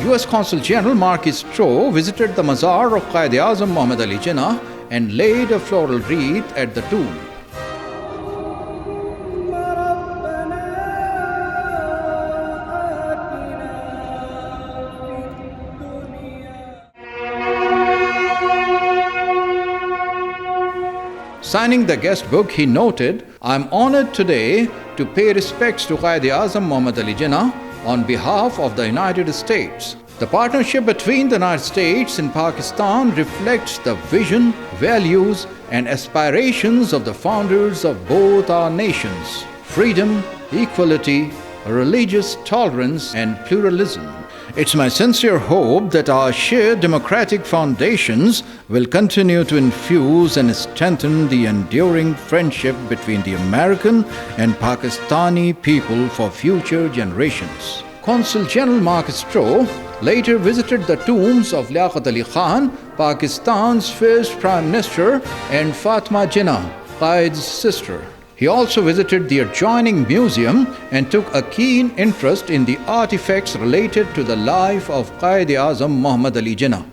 US Consul General Marquis Stroh visited the mazar of Quaid-e-Azam Muhammad Ali Jinnah and laid a floral wreath at the tomb. Signing the guest book, he noted, "I am honored today to pay respects to Quaid-e-Azam Muhammad Ali Jinnah on behalf of the United States. The partnership between the United States and Pakistan reflects the vision, values, and aspirations of the founders of both our nations: freedom, equality, religious tolerance, and pluralism. It's my sincere hope that our shared democratic foundations will continue to infuse and strengthen the enduring friendship between the American and Pakistani people for future generations." Consul General Marquis Stroh later visited the tombs of Liaquat Ali Khan, Pakistan's first Prime Minister, and Fatima Jinnah, Quaid's sister. He also visited the adjoining museum and took a keen interest in the artifacts related to the life of Quaid-e-Azam Muhammad Ali Jinnah.